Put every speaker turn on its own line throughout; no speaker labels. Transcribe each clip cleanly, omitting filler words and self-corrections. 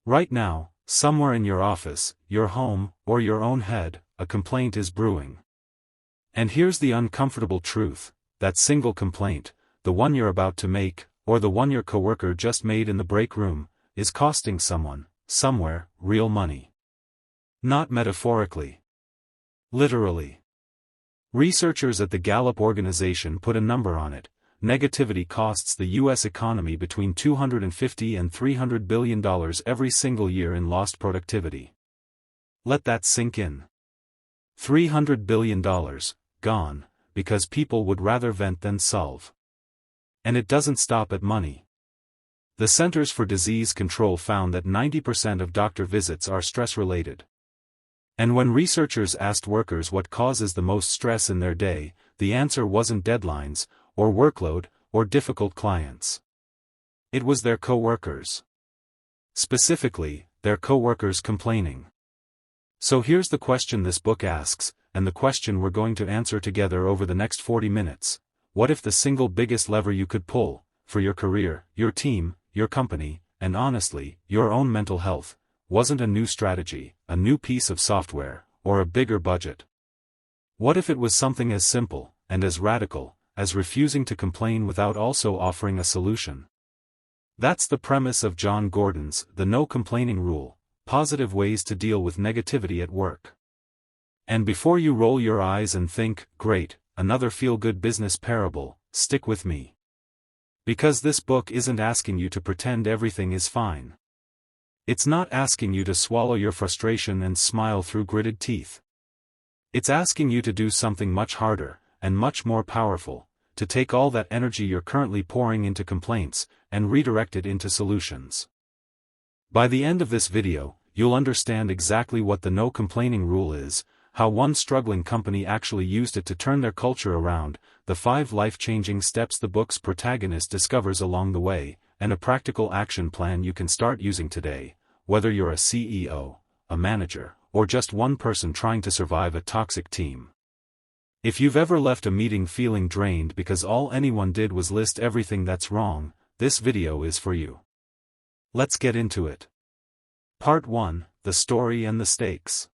Right now, somewhere in your office, your home, or your own head, a complaint is brewing. And here's the uncomfortable truth: that single complaint, the one you're about to make, or the one your coworker just made in the break room, is costing someone, somewhere, real money. Not metaphorically. Literally. Researchers at the Gallup organization put a number on it. Negativity costs the U.S. economy between $250 and $300 billion every single year in lost productivity. Let that sink in. $300 billion, gone, because people would rather vent than solve. And it doesn't stop at money. The Centers for Disease Control found that 90% of doctor visits are stress-related. And when researchers asked workers what causes the most stress in their day, the answer wasn't deadlines, or workload, or difficult clients. It was their co-workers. Specifically, their co-workers complaining. So here's the question this book asks, and the question we're going to answer together over the next 40 minutes. What if the single biggest lever you could pull, for your career, your team, your company, and honestly, your own mental health, wasn't a new strategy, a new piece of software, or a bigger budget? What if it was something as simple, and as radical, as refusing to complain without also offering a solution? That's the premise of Jon Gordon's The No Complaining Rule: Positive Ways to Deal with Negativity at Work. And before you roll your eyes and think, great, another feel-good business parable, stick with me. Because this book isn't asking you to pretend everything is fine. It's not asking you to swallow your frustration and smile through gritted teeth. It's asking you to do something much harder, and much more powerful, to take all that energy you're currently pouring into complaints, and redirect it into solutions. By the end of this video, you'll understand exactly what the no complaining rule is, how one struggling company actually used it to turn their culture around, the 5 life-changing steps the book's protagonist discovers along the way, and a practical action plan you can start using today, whether you're a CEO, a manager, or just one person trying to survive a toxic team. If you've ever left a meeting feeling drained because all anyone did was list everything that's wrong, this video is for you. Let's get into it. Part 1: The Story and the Stakes.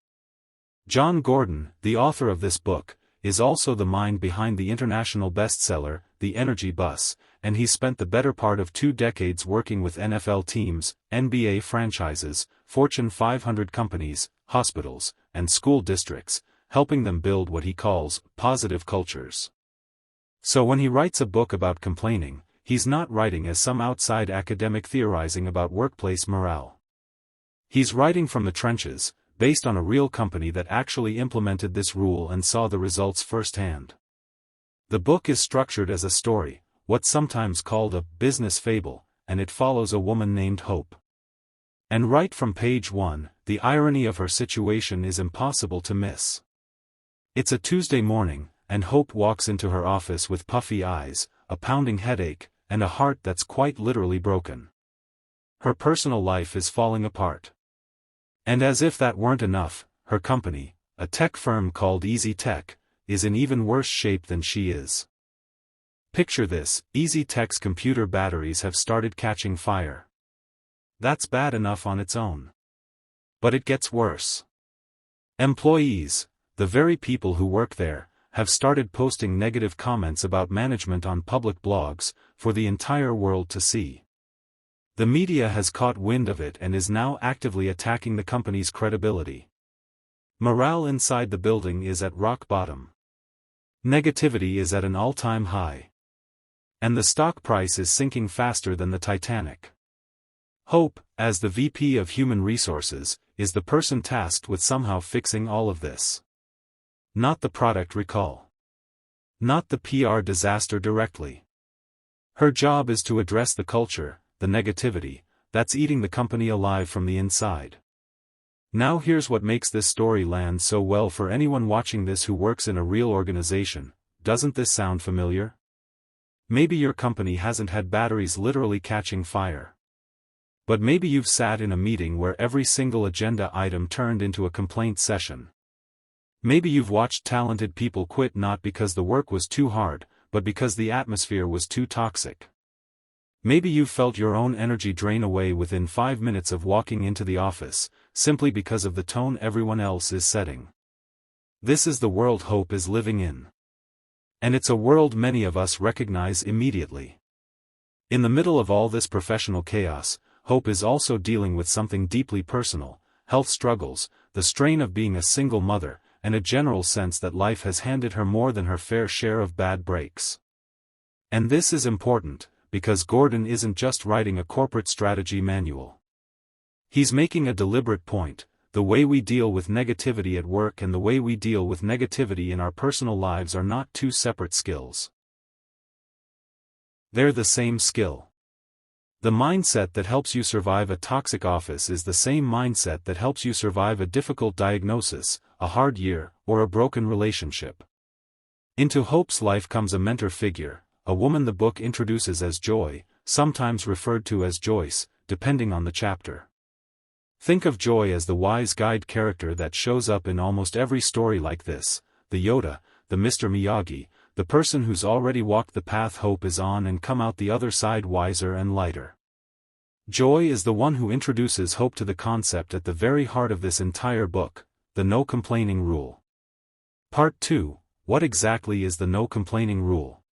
Jon Gordon, the author of this book, is also the mind behind the international bestseller, The Energy Bus, and he's spent the better part of 2 decades working with NFL teams, NBA franchises, Fortune 500 companies, hospitals, and school districts, helping them build what he calls positive cultures. So when he writes a book about complaining, he's not writing as some outside academic theorizing about workplace morale. He's writing from the trenches, based on a real company that actually implemented this rule and saw the results firsthand. The book is structured as a story, what's sometimes called a business fable, and it follows a woman named Hope. And right from page 1, the irony of her situation is impossible to miss. It's a Tuesday morning, and Hope walks into her office with puffy eyes, a pounding headache, and a heart that's quite literally broken. Her personal life is falling apart. And as if that weren't enough, her company, a tech firm called Easy Tech, is in even worse shape than she is. Picture this: Easy Tech's computer batteries have started catching fire. That's bad enough on its own. But it gets worse. Employees, the very people who work there, have started posting negative comments about management on public blogs, for the entire world to see. The media has caught wind of it and is now actively attacking the company's credibility. Morale inside the building is at rock bottom. Negativity is at an all-time high. And the stock price is sinking faster than the Titanic. Hope, as the VP of Human Resources, is the person tasked with somehow fixing all of this. Not the product recall. Not the PR disaster directly. Her job is to address the culture, the negativity, that's eating the company alive from the inside. Now here's what makes this story land so well for anyone watching this who works in a real organization. Doesn't this sound familiar? Maybe your company hasn't had batteries literally catching fire. But maybe you've sat in a meeting where every single agenda item turned into a complaint session. Maybe you've watched talented people quit not because the work was too hard, but because the atmosphere was too toxic. Maybe you've felt your own energy drain away within 5 minutes of walking into the office, simply because of the tone everyone else is setting. This is the world hope is living in. And it's a world many of us recognize immediately. In the middle of all this professional chaos, Hope is also dealing with something deeply personal: health struggles, the strain of being a single mother, and a general sense that life has handed her more than her fair share of bad breaks. And this is important, because Gordon isn't just writing a corporate strategy manual. He's making a deliberate point: the way we deal with negativity at work and the way we deal with negativity in our personal lives are not two separate skills. They're the same skill. The mindset that helps you survive a toxic office is the same mindset that helps you survive a difficult diagnosis, a hard year, or a broken relationship. Into Hope's life comes a mentor figure, a woman the book introduces as Joy, sometimes referred to as Joyce, depending on the chapter. Think of Joy as the wise guide character that shows up in almost every story like this: the Yoda, the Mr. Miyagi, the person who's already walked the path Hope is on and come out the other side wiser and lighter. Joy is the one who introduces Hope to the concept at the very heart of this entire book: the no complaining rule. Part 2: What exactly is the no complaining rule?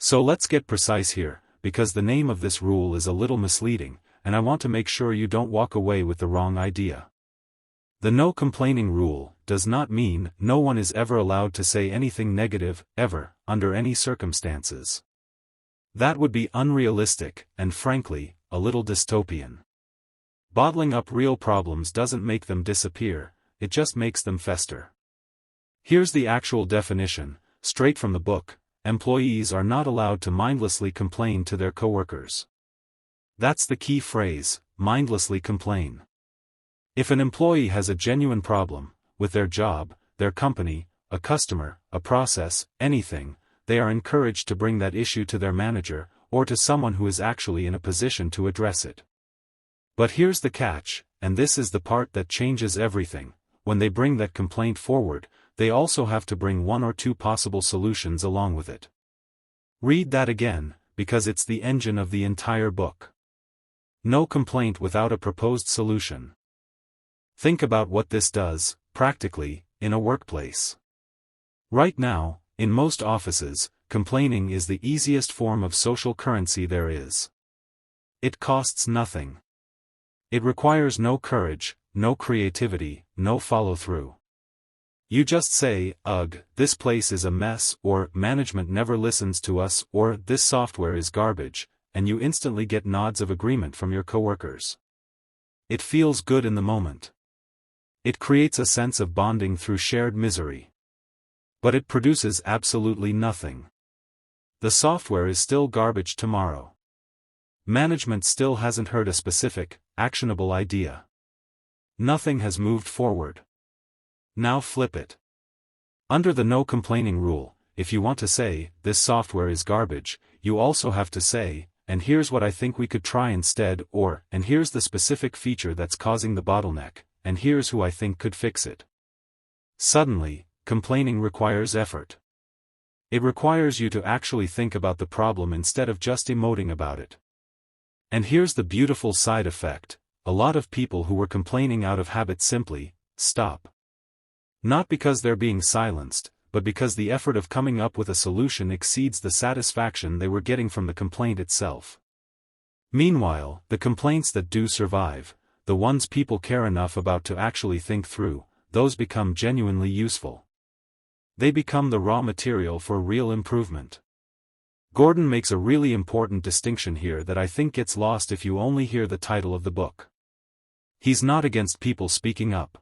So let's get precise here, because the name of this rule is a little misleading, and I want to make sure you don't walk away with the wrong idea. The no complaining rule does not mean no one is ever allowed to say anything negative, ever, under any circumstances. That would be unrealistic, and frankly, a little dystopian. Bottling up real problems doesn't make them disappear, it just makes them fester. Here's the actual definition, straight from the book: employees are not allowed to mindlessly complain to their coworkers. That's the key phrase: mindlessly complain. If an employee has a genuine problem, with their job, their company, a customer, a process, anything, they are encouraged to bring that issue to their manager, or to someone who is actually in a position to address it. But here's the catch, and this is the part that changes everything: when they bring that complaint forward, they also have to bring one or two possible solutions along with it. Read that again, because it's the engine of the entire book. No complaint without a proposed solution. Think about what this does, practically, in a workplace. Right now, in most offices, complaining is the easiest form of social currency there is. It costs nothing. It requires no courage, no creativity, no follow-through. You just say, "Ugh, this place is a mess," or "management never listens to us," or "this software is garbage," and you instantly get nods of agreement from your coworkers. It feels good in the moment. It creates a sense of bonding through shared misery. But it produces absolutely nothing. The software is still garbage tomorrow. Management still hasn't heard a specific, actionable idea. Nothing has moved forward. Now flip it. Under the no complaining rule, if you want to say, "This software is garbage," you also have to say, "And here's what I think we could try instead," or, "And here's the specific feature that's causing the bottleneck, and here's who I think could fix it." Suddenly, complaining requires effort. It requires you to actually think about the problem instead of just emoting about it. And here's the beautiful side effect: a lot of people who were complaining out of habit simply stop. Not because they're being silenced, but because the effort of coming up with a solution exceeds the satisfaction they were getting from the complaint itself. Meanwhile, the complaints that do survive, the ones people care enough about to actually think through, those become genuinely useful. They become the raw material for real improvement. Gordon makes a really important distinction here that I think gets lost if you only hear the title of the book. He's not against people speaking up.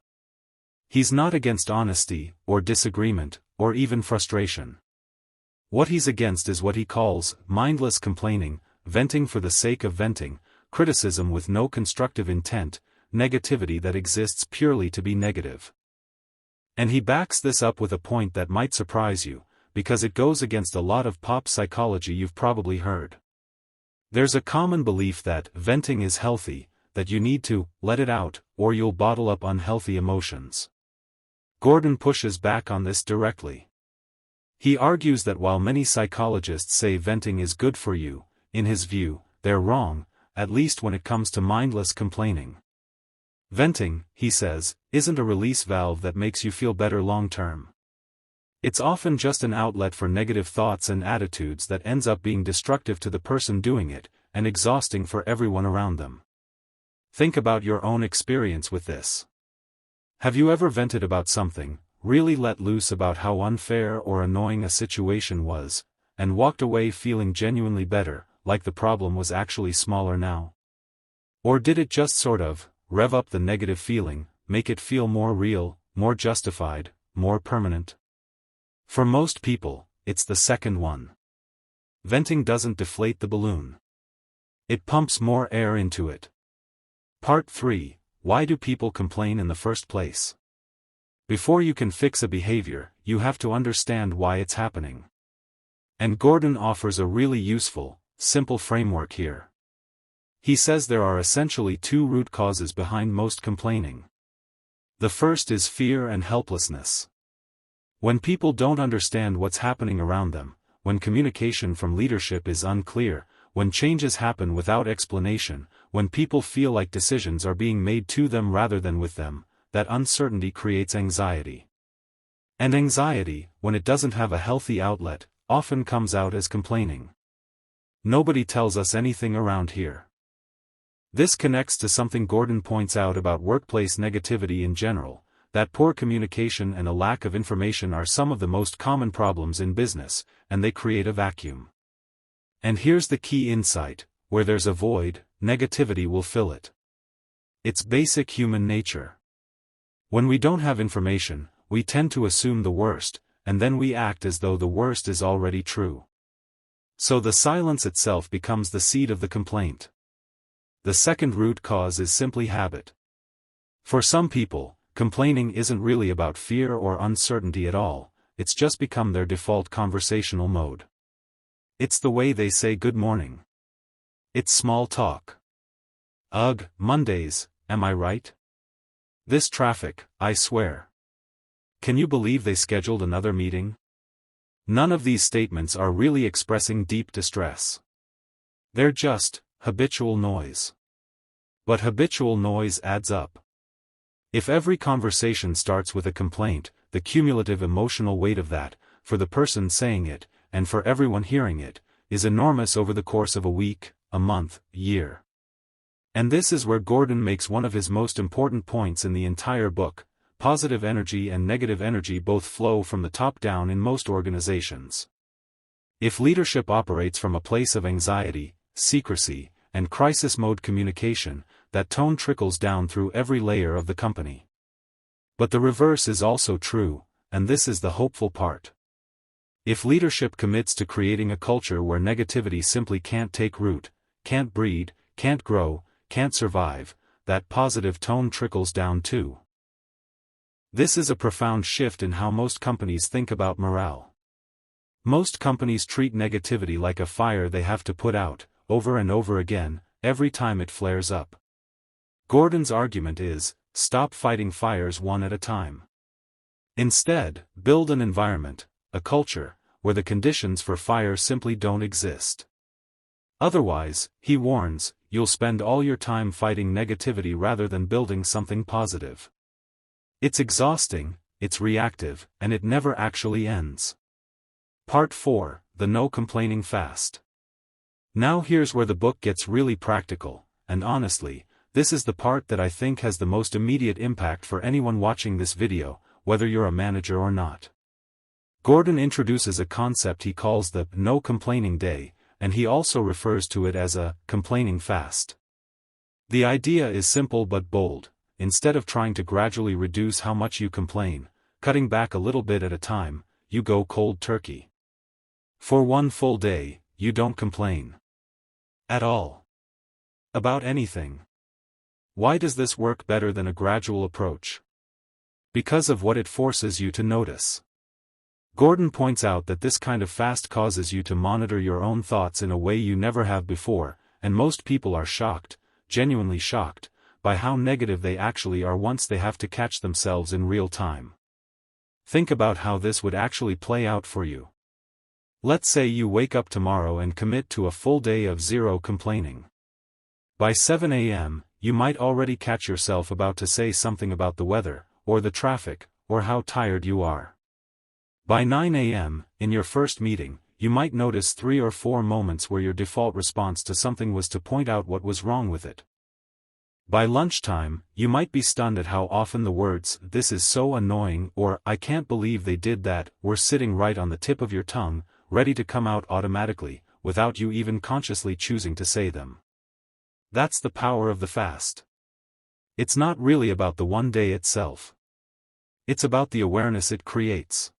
He's not against honesty, or disagreement, or even frustration. What he's against is what he calls mindless complaining, venting for the sake of venting, criticism with no constructive intent, negativity that exists purely to be negative. And he backs this up with a point that might surprise you, because it goes against a lot of pop psychology you've probably heard. There's a common belief that venting is healthy, that you need to let it out, or you'll bottle up unhealthy emotions. Gordon pushes back on this directly. He argues that while many psychologists say venting is good for you, in his view, they're wrong, at least when it comes to mindless complaining. Venting, he says, isn't a release valve that makes you feel better long-term. It's often just an outlet for negative thoughts and attitudes that ends up being destructive to the person doing it, and exhausting for everyone around them. Think about your own experience with this. Have you ever vented about something, really let loose about how unfair or annoying a situation was, and walked away feeling genuinely better, like the problem was actually smaller now? Or did it just sort of rev up the negative feeling, make it feel more real, more justified, more permanent? For most people, it's the second one. Venting doesn't deflate the balloon. It pumps more air into it. Part 3. Why do people complain in the first place? Before you can fix a behavior, you have to understand why it's happening. And Gordon offers a really useful, simple framework here. He says there are essentially two root causes behind most complaining. The first is fear and helplessness. When people don't understand what's happening around them, when communication from leadership is unclear, when changes happen without explanation, when people feel like decisions are being made to them rather than with them, that uncertainty creates anxiety. And anxiety, when it doesn't have a healthy outlet, often comes out as complaining. Nobody tells us anything around here. This connects to something Gordon points out about workplace negativity in general, that poor communication and a lack of information are some of the most common problems in business, and they create a vacuum. And here's the key insight: where there's a void, negativity will fill it. It's basic human nature. When we don't have information, we tend to assume the worst, and then we act as though the worst is already true. So the silence itself becomes the seed of the complaint. The second root cause is simply habit. For some people, complaining isn't really about fear or uncertainty at all, it's just become their default conversational mode. It's the way they say good morning. It's small talk. Ugh, Mondays, am I right? This traffic, I swear. Can you believe they scheduled another meeting? None of these statements are really expressing deep distress. They're just habitual noise. But habitual noise adds up. If every conversation starts with a complaint, the cumulative emotional weight of that, for the person saying it, and for everyone hearing it, is enormous over the course of a week, a month, a year. And this is where Gordon makes one of his most important points in the entire book: positive energy and negative energy both flow from the top down in most organizations. If leadership operates from a place of anxiety, secrecy, and crisis mode communication, that tone trickles down through every layer of the company. But the reverse is also true, and this is the hopeful part. If leadership commits to creating a culture where negativity simply can't take root, can't breed, can't grow, can't survive, that positive tone trickles down too. This is a profound shift in how most companies think about morale. Most companies treat negativity like a fire they have to put out, over and over again, every time it flares up. Gordon's argument is, stop fighting fires one at a time. Instead, build an environment, a culture, where the conditions for fire simply don't exist. Otherwise, he warns, you'll spend all your time fighting negativity rather than building something positive. It's exhausting, it's reactive, and it never actually ends. Part 4, The No Complaining Fast. Now here's where the book gets really practical, and honestly, this is the part that I think has the most immediate impact for anyone watching this video, whether you're a manager or not. Gordon introduces a concept he calls the no complaining day, and he also refers to it as a complaining fast. The idea is simple but bold. Instead of trying to gradually reduce how much you complain, cutting back a little bit at a time, you go cold turkey. For one full day, you don't complain. At all. About anything. Why does this work better than a gradual approach? Because of what it forces you to notice. Gordon points out that this kind of fast causes you to monitor your own thoughts in a way you never have before, and most people are shocked, genuinely shocked, by how negative they actually are once they have to catch themselves in real time. Think about how this would actually play out for you. Let's say you wake up tomorrow and commit to a full day of zero complaining. By 7 a.m., you might already catch yourself about to say something about the weather, or the traffic, or how tired you are. By 9 a.m., in your first meeting, you might notice 3 or 4 moments where your default response to something was to point out what was wrong with it. By lunchtime, you might be stunned at how often the words, "This is so annoying," or "I can't believe they did that," were sitting right on the tip of your tongue, ready to come out automatically, without you even consciously choosing to say them. That's the power of the fast. It's not really about the one day itself. It's about the awareness it creates.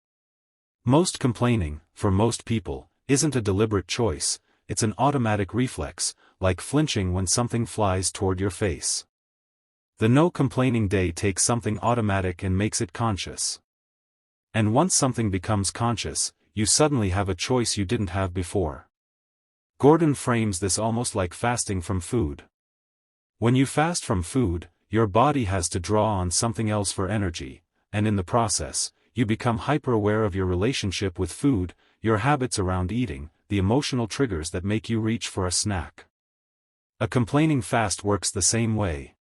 Most complaining, for most people, isn't a deliberate choice, it's an automatic reflex, like flinching when something flies toward your face. The no complaining day takes something automatic and makes it conscious. And once something becomes conscious, you suddenly have a choice you didn't have before. Gordon frames this almost like fasting from food. When you fast from food, your body has to draw on something else for energy, and in the process, you become hyper-aware of your relationship with food, your habits around eating, the emotional triggers that make you reach for a snack. A complaining fast works the same way.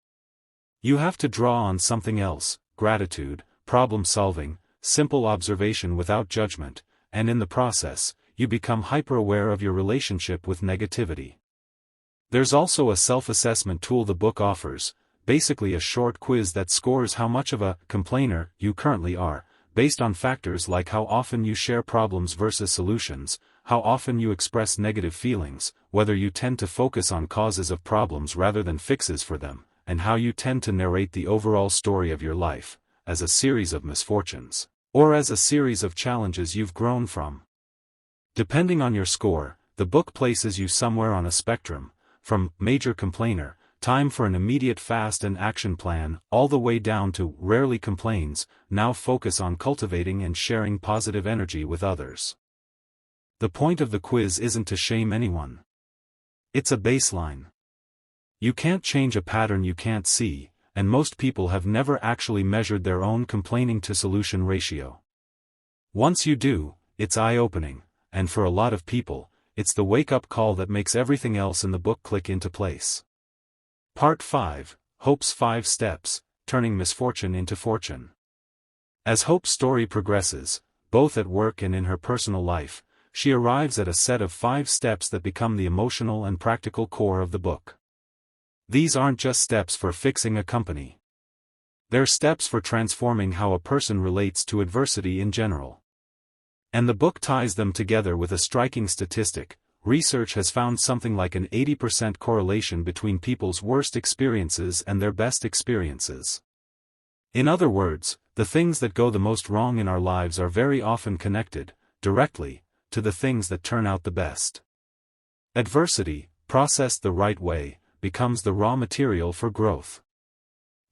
You have to draw on something else, gratitude, problem-solving, simple observation without judgment, and in the process, you become hyper-aware of your relationship with negativity. There's also a self-assessment tool the book offers, basically a short quiz that scores how much of a complainer you currently are, based on factors like how often you share problems versus solutions, how often you express negative feelings, whether you tend to focus on causes of problems rather than fixes for them, and how you tend to narrate the overall story of your life, as a series of misfortunes, or as a series of challenges you've grown from. Depending on your score, the book places you somewhere on a spectrum, from major complainer, time for an immediate fast and action plan, all the way down to rarely complains, now focus on cultivating and sharing positive energy with others. The point of the quiz isn't to shame anyone. It's a baseline. You can't change a pattern you can't see, and most people have never actually measured their own complaining to solution ratio. Once you do, it's eye-opening, and for a lot of people, it's the wake-up call that makes everything else in the book click into place. Part 5, Hope's 5 Steps, Turning Misfortune into Fortune. As Hope's story progresses, both at work and in her personal life, she arrives at a set of 5 steps that become the emotional and practical core of the book. These aren't just steps for fixing a company. They're steps for transforming how a person relates to adversity in general. And the book ties them together with a striking statistic. Research has found something like an 80% correlation between people's worst experiences and their best experiences. In other words, the things that go the most wrong in our lives are very often connected, directly, to the things that turn out the best. Adversity, processed the right way, becomes the raw material for growth.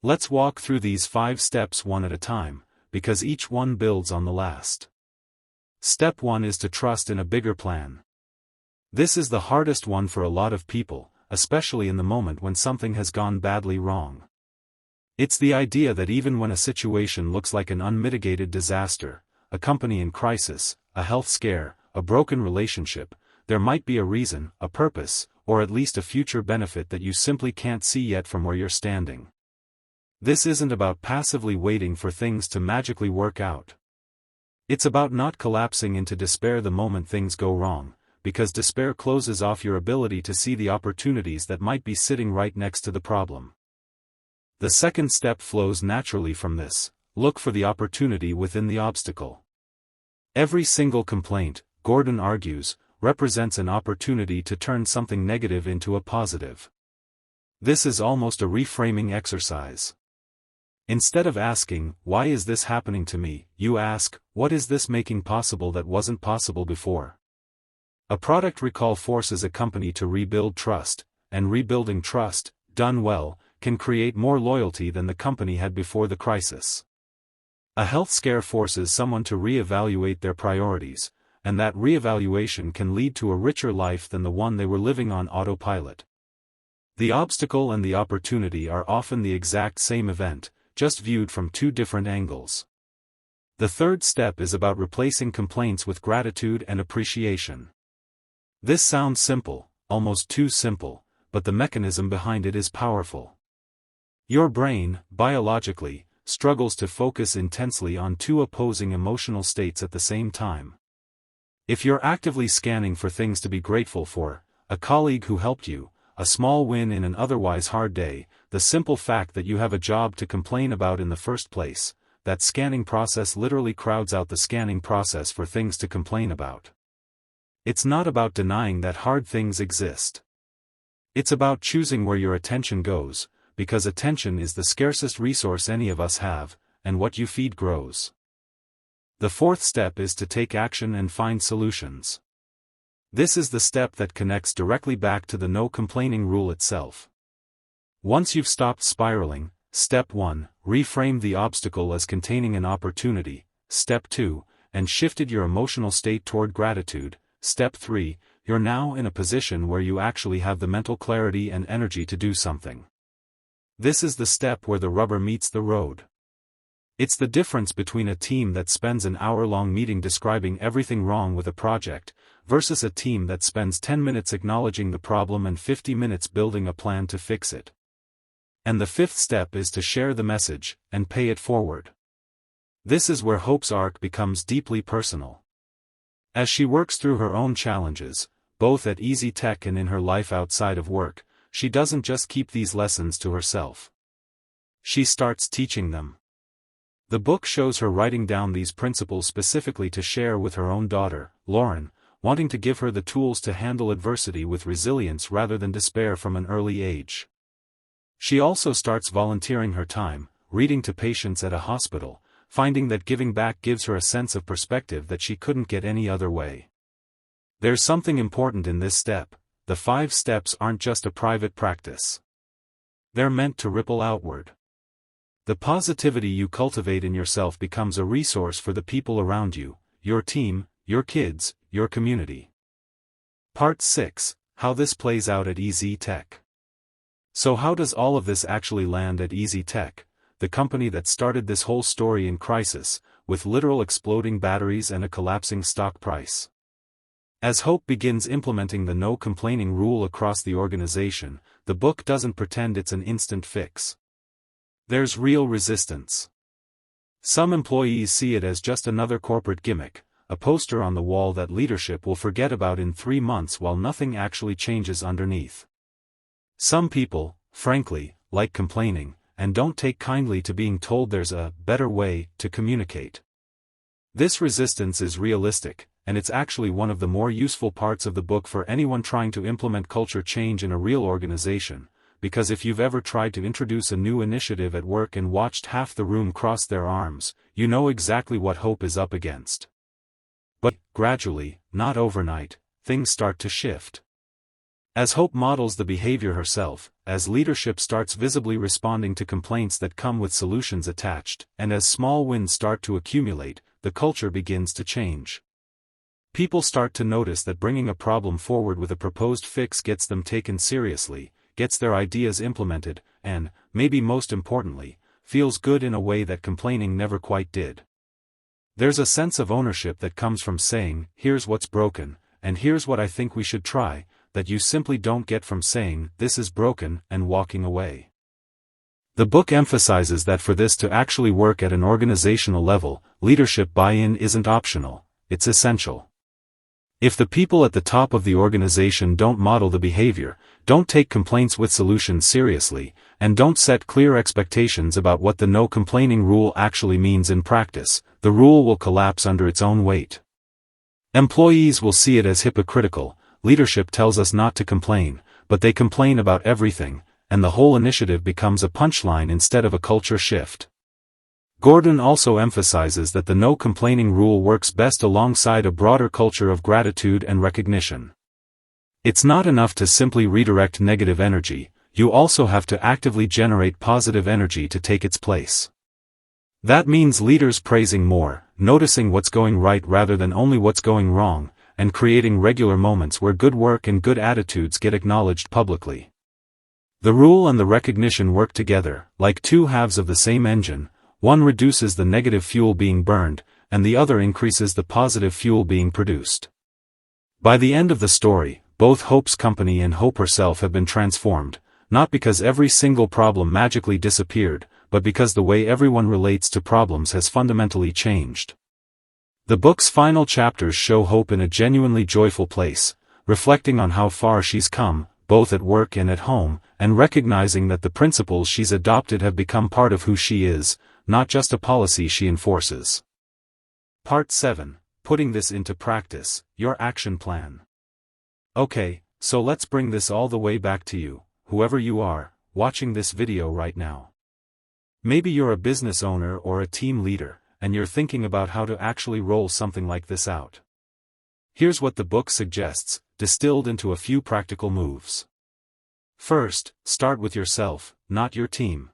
Let's walk through these 5 steps one at a time, because each one builds on the last. Step 1 is to trust in a bigger plan. This is the hardest one for a lot of people, especially in the moment when something has gone badly wrong. It's the idea that even when a situation looks like an unmitigated disaster, a company in crisis, a health scare, a broken relationship, there might be a reason, a purpose, or at least a future benefit that you simply can't see yet from where you're standing. This isn't about passively waiting for things to magically work out. It's about not collapsing into despair the moment things go wrong, because despair closes off your ability to see the opportunities that might be sitting right next to the problem. The second step flows naturally from this: look for the opportunity within the obstacle. Every single complaint, Gordon argues, represents an opportunity to turn something negative into a positive. This is almost a reframing exercise. Instead of asking, "Why is this happening to me?" you ask, "What is this making possible that wasn't possible before?" A product recall forces a company to rebuild trust, and rebuilding trust, done well, can create more loyalty than the company had before the crisis. A health scare forces someone to reevaluate their priorities, and that reevaluation can lead to a richer life than the one they were living on autopilot. The obstacle and the opportunity are often the exact same event, just viewed from 2 different angles. The third step is about replacing complaints with gratitude and appreciation. This sounds simple, almost too simple, but the mechanism behind it is powerful. Your brain, biologically, struggles to focus intensely on two opposing emotional states at the same time. If you're actively scanning for things to be grateful for, a colleague who helped you, a small win in an otherwise hard day, the simple fact that you have a job to complain about in the first place, that scanning process literally crowds out the scanning process for things to complain about. It's not about denying that hard things exist. It's about choosing where your attention goes, because attention is the scarcest resource any of us have, and what you feed grows. The fourth step is to take action and find solutions. This is the step that connects directly back to the no complaining rule itself. Once you've stopped spiraling, Step 1, reframe the obstacle as containing an opportunity. Step 2, and shifted your emotional state toward gratitude. Step 3, you're now in a position where you actually have the mental clarity and energy to do something. This is the step where the rubber meets the road. It's the difference between a team that spends an hour-long meeting describing everything wrong with a project, versus a team that spends 10 minutes acknowledging the problem and 50 minutes building a plan to fix it. And the fifth step is to share the message, and pay it forward. This is where Hope's arc becomes deeply personal. As she works through her own challenges, both at Easy Tech and in her life outside of work, she doesn't just keep these lessons to herself. She starts teaching them. The book shows her writing down these principles specifically to share with her own daughter, Lauren, wanting to give her the tools to handle adversity with resilience rather than despair from an early age. She also starts volunteering her time, reading to patients at a hospital, finding that giving back gives her a sense of perspective that she couldn't get any other way. There's something important in this step. The 5 steps aren't just a private practice. They're meant to ripple outward. The positivity you cultivate in yourself becomes a resource for the people around you, your team, your kids, your community. Part 6, How this plays out at Easy Tech. So how does all of this actually land at Easy Tech, the company that started this whole story in crisis, with literal exploding batteries and a collapsing stock price? As Hope begins implementing the no complaining rule across the organization, the book doesn't pretend it's an instant fix. There's real resistance. Some employees see it as just another corporate gimmick, a poster on the wall that leadership will forget about in 3 months while nothing actually changes underneath. Some people, frankly, like complaining, and don't take kindly to being told there's a better way to communicate. This resistance is realistic, and it's actually one of the more useful parts of the book for anyone trying to implement culture change in a real organization, because if you've ever tried to introduce a new initiative at work and watched half the room cross their arms, you know exactly what Hope is up against. But, gradually, not overnight, things start to shift. As Hope models the behavior herself, as leadership starts visibly responding to complaints that come with solutions attached, and as small wins start to accumulate, the culture begins to change. People start to notice that bringing a problem forward with a proposed fix gets them taken seriously, gets their ideas implemented, and, maybe most importantly, feels good in a way that complaining never quite did. There's a sense of ownership that comes from saying, here's what's broken, and here's what I think we should try, that you simply don't get from saying, this is broken, and walking away. The book emphasizes that for this to actually work at an organizational level, leadership buy-in isn't optional, it's essential. If the people at the top of the organization don't model the behavior, don't take complaints with solutions seriously, and don't set clear expectations about what the no complaining rule actually means in practice, the rule will collapse under its own weight. Employees will see it as hypocritical. Leadership tells us not to complain, but they complain about everything, and the whole initiative becomes a punchline instead of a culture shift. Gordon also emphasizes that the no complaining rule works best alongside a broader culture of gratitude and recognition. It's not enough to simply redirect negative energy, you also have to actively generate positive energy to take its place. That means leaders praising more, noticing what's going right rather than only what's going wrong, and creating regular moments where good work and good attitudes get acknowledged publicly. The rule and the recognition work together, like two halves of the same engine. One reduces the negative fuel being burned, and the other increases the positive fuel being produced. By the end of the story, both Hope's company and Hope herself have been transformed, not because every single problem magically disappeared, but because the way everyone relates to problems has fundamentally changed. The book's final chapters show Hope in a genuinely joyful place, reflecting on how far she's come, both at work and at home, and recognizing that the principles she's adopted have become part of who she is, not just a policy she enforces. Part 7. Putting this into practice, your action plan. Okay, so let's bring this all the way back to you, whoever you are, watching this video right now. Maybe you're a business owner or a team leader, and you're thinking about how to actually roll something like this out. Here's what the book suggests, distilled into a few practical moves. First, start with yourself, not your team.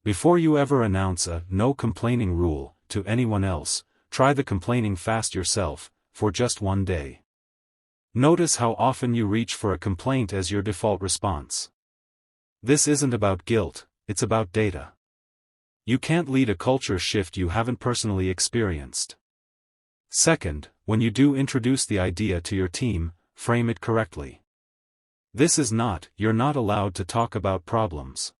Before you ever announce a no complaining rule to anyone else, try the complaining fast yourself, for just one day. Notice how often you reach for a complaint as your default response. This isn't about guilt, it's about data. You can't lead a culture shift you haven't personally experienced. Second, when you do introduce the idea to your team, frame it correctly. This is not, you're not allowed to talk about problems.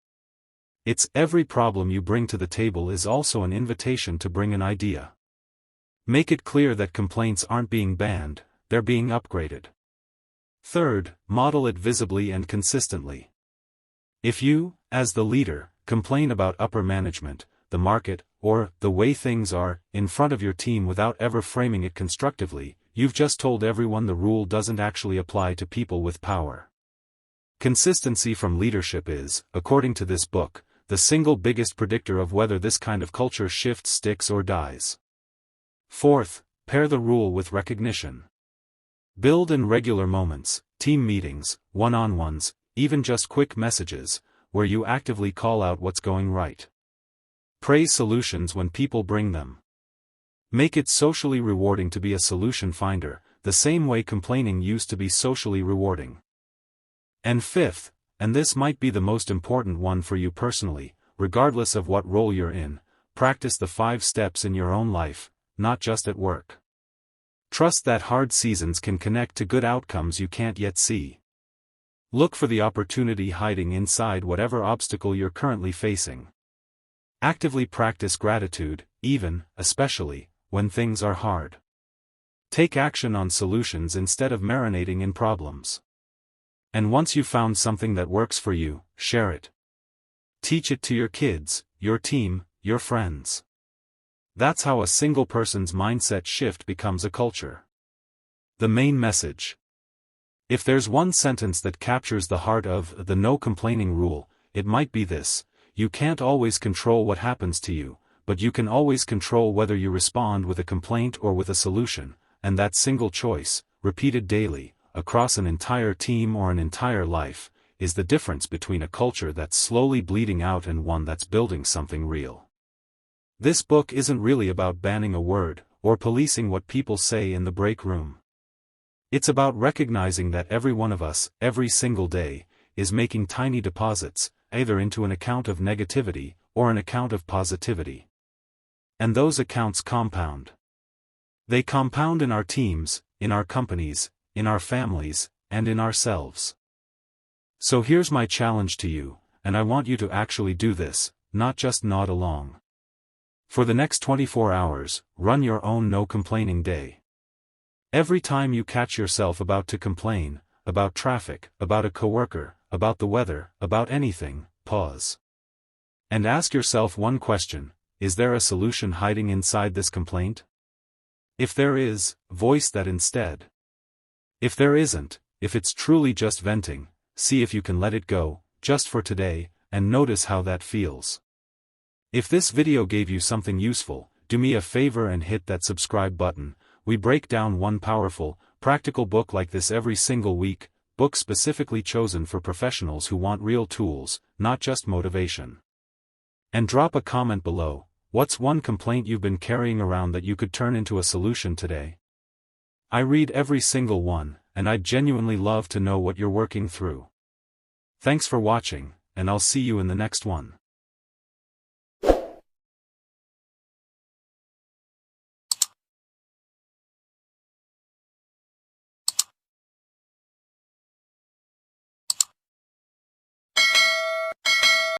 It's, every problem you bring to the table is also an invitation to bring an idea. Make it clear that complaints aren't being banned, they're being upgraded. Third, model it visibly and consistently. If you, as the leader, complain about upper management, the market, or the way things are, in front of your team without ever framing it constructively, you've just told everyone the rule doesn't actually apply to people with power. Consistency from leadership is, according to this book, the single biggest predictor of whether this kind of culture shift sticks or dies. Fourth, pair the rule with recognition. Build in regular moments, team meetings, one-on-ones, even just quick messages, where you actively call out what's going right. Praise solutions when people bring them. Make it socially rewarding to be a solution finder, the same way complaining used to be socially rewarding. And fifth, and this might be the most important one for you personally, regardless of what role you're in, practice the 5 steps in your own life, not just at work. Trust that hard seasons can connect to good outcomes you can't yet see. Look for the opportunity hiding inside whatever obstacle you're currently facing. Actively practice gratitude, even, especially, when things are hard. Take action on solutions instead of marinating in problems. And once you've found something that works for you, share it. Teach it to your kids, your team, your friends. That's how a single person's mindset shift becomes a culture. The main message. If there's one sentence that captures the heart of the no complaining rule, it might be this: you can't always control what happens to you, but you can always control whether you respond with a complaint or with a solution, and that single choice, repeated daily, across an entire team or an entire life, is the difference between a culture that's slowly bleeding out and one that's building something real. This book isn't really about banning a word, or policing what people say in the break room. It's about recognizing that every one of us, every single day, is making tiny deposits, either into an account of negativity, or an account of positivity. And those accounts compound. They compound in our teams, in our companies, in our families, and in ourselves. So here's my challenge to you, and I want you to actually do this, not just nod along. For the next 24 hours, run your own no complaining day. Every time you catch yourself about to complain, about traffic, about a coworker, about the weather, about anything, pause. And ask yourself one question: is there a solution hiding inside this complaint? If there is, voice that instead. If there isn't, if it's truly just venting, see if you can let it go, just for today, and notice how that feels. If this video gave you something useful, do me a favor and hit that subscribe button. We break down one powerful, practical book like this every single week, book specifically chosen for professionals who want real tools, not just motivation. And drop a comment below: what's one complaint you've been carrying around that you could turn into a solution today? I read every single one, and I'd genuinely love to know what you're working through. Thanks for watching, and I'll see you in the next one.